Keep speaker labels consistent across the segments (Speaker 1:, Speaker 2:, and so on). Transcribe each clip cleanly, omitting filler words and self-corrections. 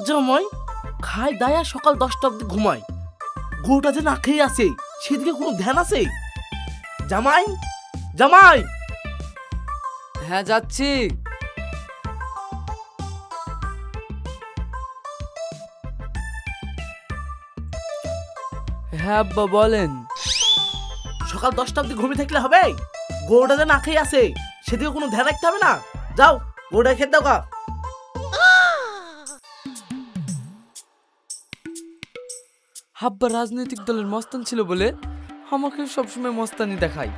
Speaker 1: জময় খায় দায়া সকাল 10টা অবধি ঘুমায়, গরুটা যে না খেয়ে আছে সেদিকে কোনো ধ্যান আছে? জামাই জামাই।
Speaker 2: হ্যাঁ যাচ্ছি। হ্যাঁ আব্বা বলেন।
Speaker 1: সকাল 10টা অবধি ঘুমিয়ে থাকলে হবে? গরুটা যে না খেয়ে আছে সেদিকে কোনো ধ্যান রাখতে হবে না? যাও গরুটা খেতে দাও গা।
Speaker 2: আব্বা রাজনৈতিক দলের মস্তান ছিল বলে আমাকে সবসময় মস্তানি দেখায়।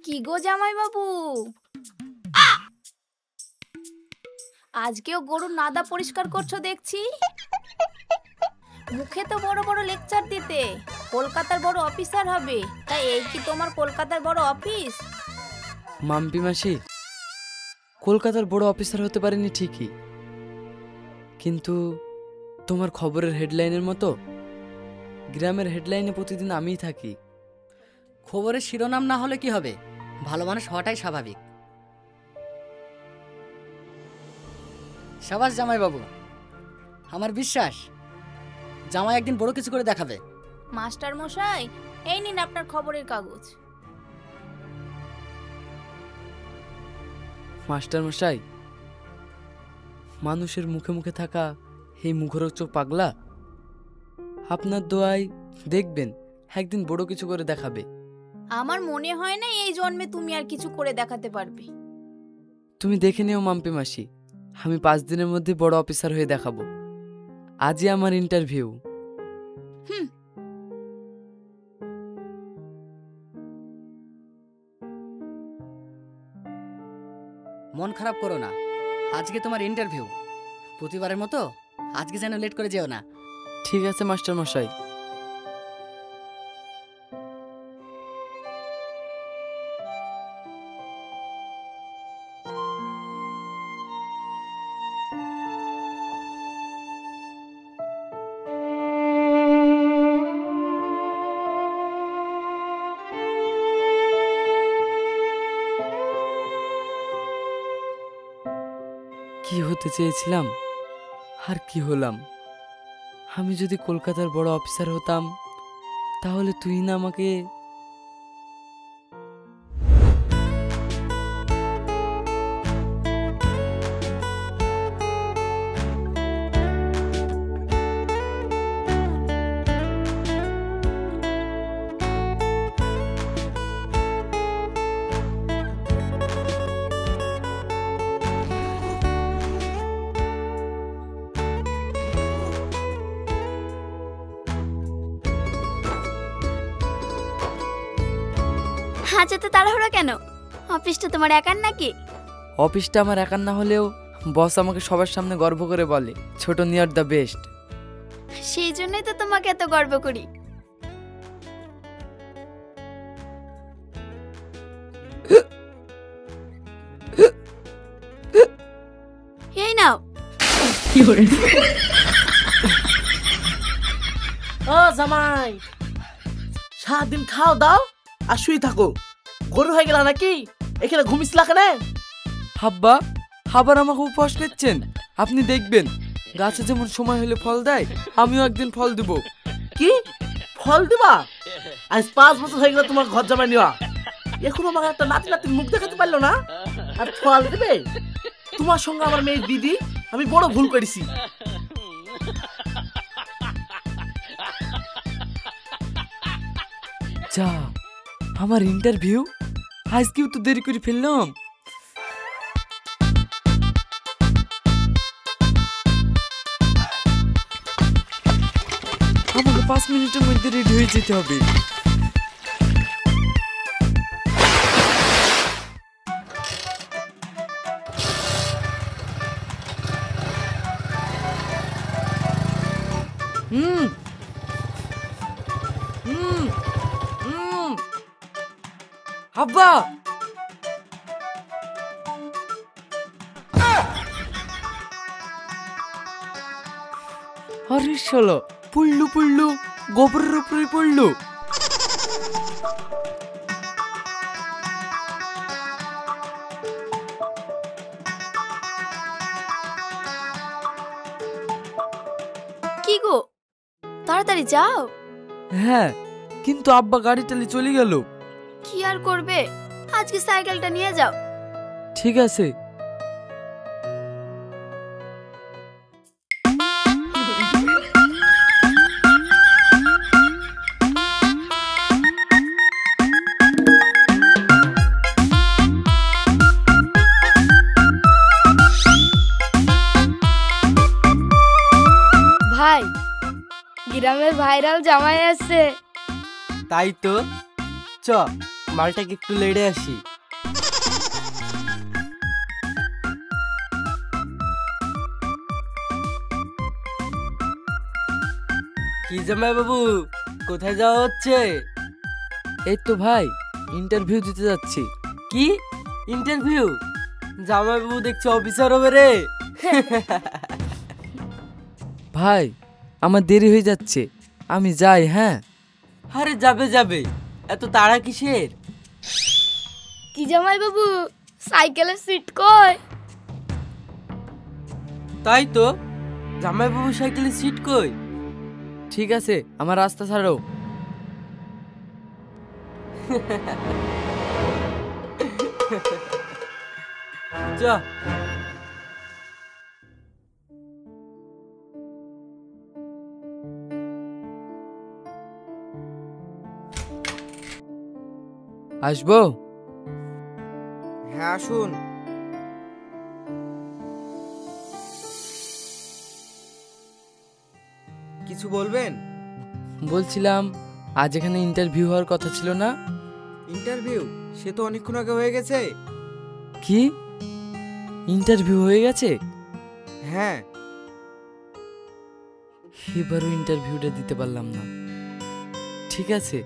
Speaker 3: কি গো জামাই বাবু, আজকেও গরুর নাদা পরিষ্কার করছো দেখছি। মুখে তো বড় বড় লেকচার দিতে কলকাতার বড় অফিসার হবে, তাই এই কি তোমার কলকাতার বড় অফিস?
Speaker 2: মাম্পি মাসি, কলকাতার বড় অফিসার হতে পারিনি ঠিকই, কিন্তু তোমার খবরের হেডলাইনের মতো গ্রামের হেডলাইনে প্রতিদিন আমিই থাকি।
Speaker 4: খবরের শিরোনাম না হলে কি হবে, ভালো মানুষ হওয়াটাই স্বাভাবিক। সাবাস জামাই বাবু, আমার বিশ্বাস জামাই একদিন বড় কিছু করে দেখাবে।
Speaker 3: মাস্টার মশাই, এই নিন আপনার খবরের কাগজ।
Speaker 2: মাস্টার মশাই, মানুষের মুখে মুখে থাকা এই মুখরোচক পাগলা আপনার দোয়ায় দেখবেন একদিন বড় কিছু করে দেখাবে।
Speaker 3: আমার মনে হয় না এই জন্মে তুমি আর কিছু করে দেখাতে পারবে।
Speaker 2: তুমি দেখে নিও মাম্পি মাসি, আমি 5 দিনের মধ্যে বড় অফিসার হয়ে দেখাবো। আজই আমার ইন্টারভিউ।
Speaker 4: মন খারাপ করো না, আজকে তোমার ইন্টারভিউ। প্রতিবারের মতো আজকে যেন লেট করে যেও না।
Speaker 2: ঠিক আছে মাস্টার মশাই। কি হতে চেয়েছিলাম আর কি হলাম। আমি যদি কলকাতার বড় অফিসার হতাম তাহলে তুই না আমাকে
Speaker 3: আজ তো তাড়াহুড়ো কেন? অফিসটা তোমার একার নাকি?
Speaker 2: অফিসটা আমার একার না হলেও বস আমাকে সবার সামনে গর্ব করে বলে ছোট নিয়ার দ্য বেস্ট।
Speaker 3: সেই জন্যই তো তোমাকে এত গর্ব করি। এই নাও।
Speaker 1: ও জামাই, সারাদিন খাও দাও আর শুয়ে থাকো। গরু হয়ে গেল নাকি? এখানে ঘুমিয়েছিলা কেন?
Speaker 2: হাব্বা, আবার আমাকে উপহাস করছেন? আপনি দেখবেন গাছে যেমন সময় হলে ফল দেয়, আমিও একদিন ফল দেব।
Speaker 1: কি ফল দিবা? আজ 5 বছর হয়ে গেল তোমার ঘর জামাই নেওয়া, এখন আমাকে একটা নাতি নাতির মুখ দেখাতে পারলো না আর ফল দেবে? তোমার সঙ্গে আমার মেয়ের দিদি আমি বড় ভুল করেছি।
Speaker 2: যা, আমার ইন্টারভিউ আজকেও তো দেরি করে ফেললাম। আমাকে 5 মিনিটের মধ্যে রেডি হয়ে যেতে হবে। হুম হুম হুম আব্বা আরে শালা পড়লু গোবরের উপরে পড়লো।
Speaker 3: কি গো, তাড়াতাড়ি যাও।
Speaker 2: হ্যাঁ, কিন্তু আব্বা গাড়ি টালি চলে গেল।
Speaker 3: কি আর করবে, আজকে সাইকেলটা নিয়ে যাও।
Speaker 2: ঠিক আছে।
Speaker 3: ভাই, গ্রামের ভাইরাল জামাই আসছে।
Speaker 2: তাই তো, চ মালটাকে একটু লেড়ে আসি। কি জামাই বাবু, কোথায় যাওয়া হচ্ছে? এই তো ভাই, ইন্টারভিউ দিতে যাচ্ছি। কি ইন্টারভিউ? জামাই বাবু দেখছি অফিসার হবে রে। ভাই, আমার দেরি হয়ে যাচ্ছে, আমি যাই। হ্যাঁ। আরে যাবে, এত তাড়া কিসের?
Speaker 3: কি জামাই বাবু, সাইকেলের সিট কই?
Speaker 2: তাই তো, জামাই বাবু সাইকেলের সিট কই? ঠিক আছে, আমার রাস্তা ছাড়ো। চ। আসবো?
Speaker 5: হ্যাঁ আসুন। কিছু বলবেন?
Speaker 2: বলছিলাম, আজ এখানে ইন্টারভিউ হওয়ার কথা ছিল না?
Speaker 5: ইন্টারভিউ সে তো অনেকক্ষণ আগে হয়ে গেছে।
Speaker 2: কি ইন্টারভিউ হয়ে গেছে?
Speaker 5: হ্যাঁ।
Speaker 2: এবারও ইন্টারভিউটা দিতে পারলাম না। ঠিক আছে।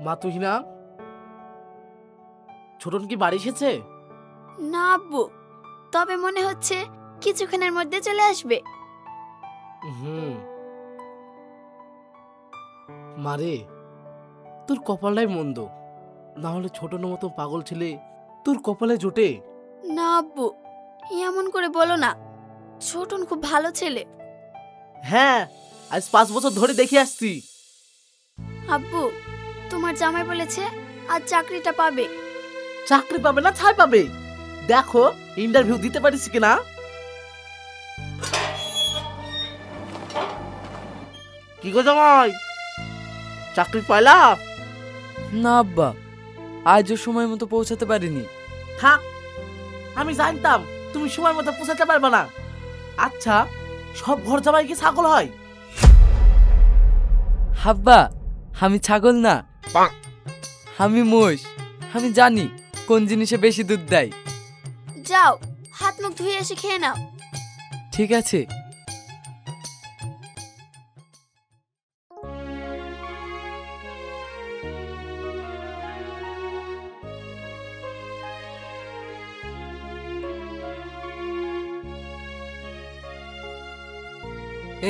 Speaker 1: মা তুহিনা, ছোটন কি বাড়ি এসেছে?
Speaker 3: না আব্বু, তবে মনে হচ্ছে কিছুক্ষণের মধ্যে চলে আসবে।
Speaker 1: মারে, তোর কপালটাই মন্দ, না হলে ছোটনের মতো পাগল ছেলে তোর কপালে জোটে।
Speaker 3: না আব্বু, এমন করে বলো না, ছোটন খুব ভালো ছেলে।
Speaker 1: হ্যাঁ, আজ 5 বছর ধরে দেখে আসছি।
Speaker 3: আব্বু, তোমার জামাই বলেছে আজ চাকরিটা পাবে।
Speaker 1: চাকরি পাবে না ছাই পাবে, দেখো ইন্টারভিউ দিতে পারিস কিনা। কি গো জামাই, চাকরি পাইলা?
Speaker 2: না আব্বা, আজও সময় মতো পৌঁছাতে পারিনি।
Speaker 1: থাক, আমি জানতাম তুমি সময় মতো পৌঁছাতে পারবে না। আচ্ছা, সব ঘর জামাই কি ছাগল হয়?
Speaker 2: আব্বা, আমি ছাগল না, আমি মোষ। আমি জানি কোন জিনিসে বেশি দুধ দেয়।
Speaker 3: যাও, হাত মুখ ধুয়ে এসে খেয়ে নাও।
Speaker 2: ঠিক আছে।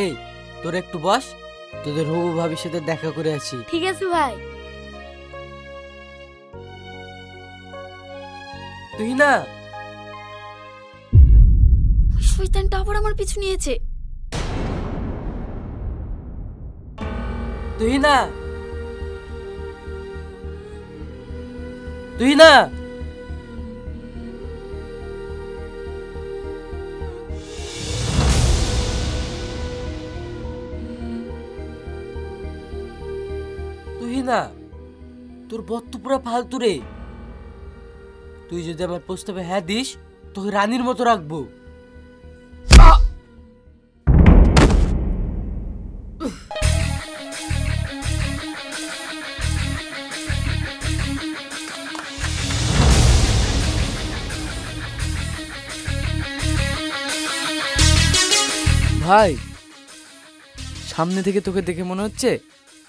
Speaker 2: এই, তোর একটু বস, তোদের হবু ভাবির সাথে দেখা করে আসি।
Speaker 3: ঠিক আছে ভাই।
Speaker 2: তুই না,
Speaker 3: শয়তানটা আবার আমার পিছু নিয়েছে।
Speaker 2: তুই না, তুই না। তুই না, তোর বত্ত পুরা ফালতু রে। তুই যদি আমার প্রস্তাবে হ্যাঁ দিস, তোকে রানীর মতো রাখবো। ভাই, সামনে থেকে তোকে দেখে মনে হচ্ছে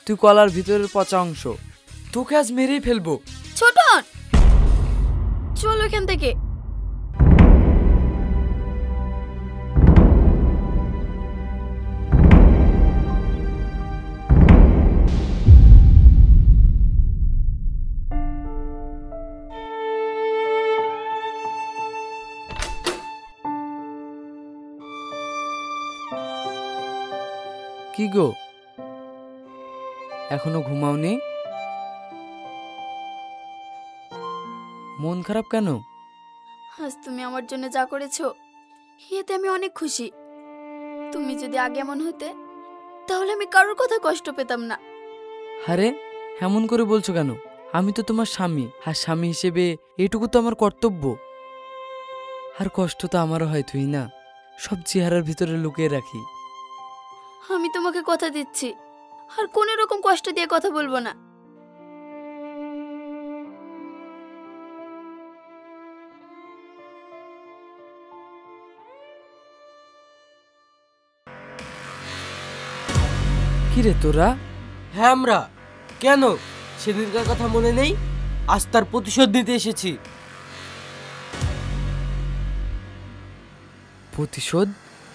Speaker 2: তুই কলার ভিতরের পচা অংশ। তোকে আজ মেরেই ফেলবো।
Speaker 3: ছোটন, চলো এখান থেকে।
Speaker 2: কি গো, এখনো ঘুমাওনি? মন খারাপ কেন?
Speaker 3: আজ তুমি আমার জন্য যা করেছো এতে আমি অনেক খুশি। তুমি যদি আগে এমন হতে তাহলে আমি কারোর কথা কষ্ট পেতাম না।
Speaker 2: আরে এমন করে বলছো কেন? আমি তো তোমার স্বামী, আর স্বামী হিসেবে এটুকু তো আমার কর্তব্য। আর কষ্ট তো আমারও হয়, তুই না সব চেহারার ভিতরে লুকিয়ে রাখি।
Speaker 3: আমি তোমাকে কথা দিচ্ছি আর কোনো রকম কষ্ট দিয়ে কথা বলবো না।
Speaker 2: কি রে তোরা?
Speaker 6: হ্যাঁ আমরা। কেন, সেদিনকার কথা মনে নেই? আজ তার প্রতিশোধ নিতে এসেছি।
Speaker 2: প্রতিশোধ?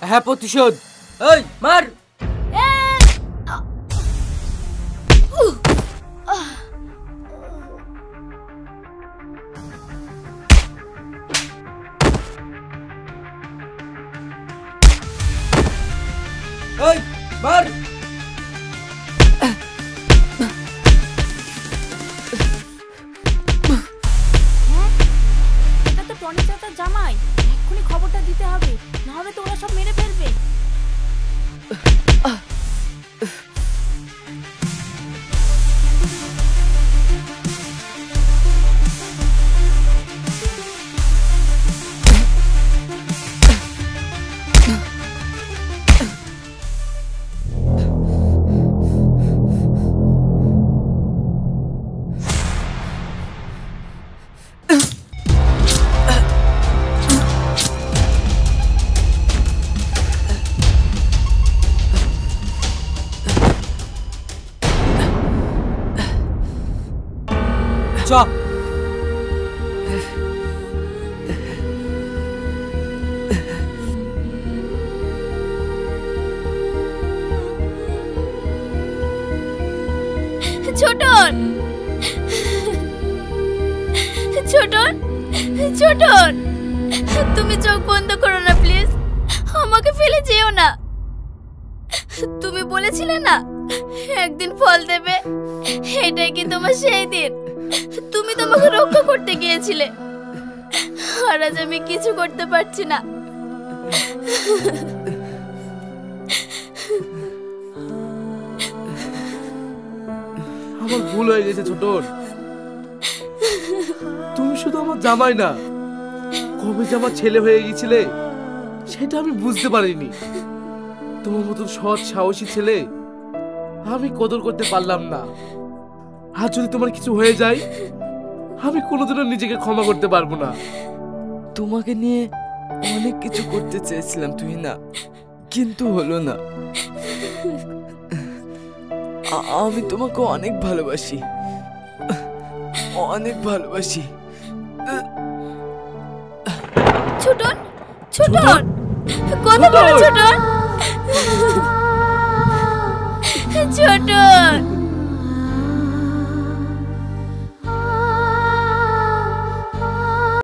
Speaker 6: হ্যাঁ প্রতিশোধ। এই মার। এই মার।
Speaker 3: এটা তো টনি চাচার জামাই, এক্ষুনি খবরটা দিতে হবে, না হলে তো ওরা সব মেরে ফেলবে।
Speaker 6: চ।
Speaker 3: ছোটন, ছোটন, ছোটন, তুমি চোখ বন্ধ করো না প্লিজ, আমাকে ফেলে যেও না। তুমি বলেছিলে না একদিন ফল দেবে, এটাই কি তোমার সেই দিন? তুমি তোমাকে রক্ষা করতে গিয়েছিলে, আর আজ আমি কিছু করতে পারছি না।
Speaker 1: আমার ভুল হয়ে গেছে ছোটন। তুমি শুধু আমার জামাই না, কবে যে আমার ছেলে হয়ে গেছিলে সেটা আমি বুঝতে পারিনি। তোমার মতন সৎ সাহসী ছেলে আমি কদর করতে পারলাম না। আর যদি তোমার কিছু হয়ে যায় আমি কোনোদিনও নিজেকে ক্ষমা করতে পারবো না।
Speaker 2: তোমাকে নিয়ে অনেক কিছু করতে চেয়েছিলাম, তুই না, কিন্তু হলো না। আমি তোমাকে অনেক ভালোবাসি, অনেক ভালোবাসি।
Speaker 3: ছোটন, ছোটন, কথা বলো ছোটন, ছোটন।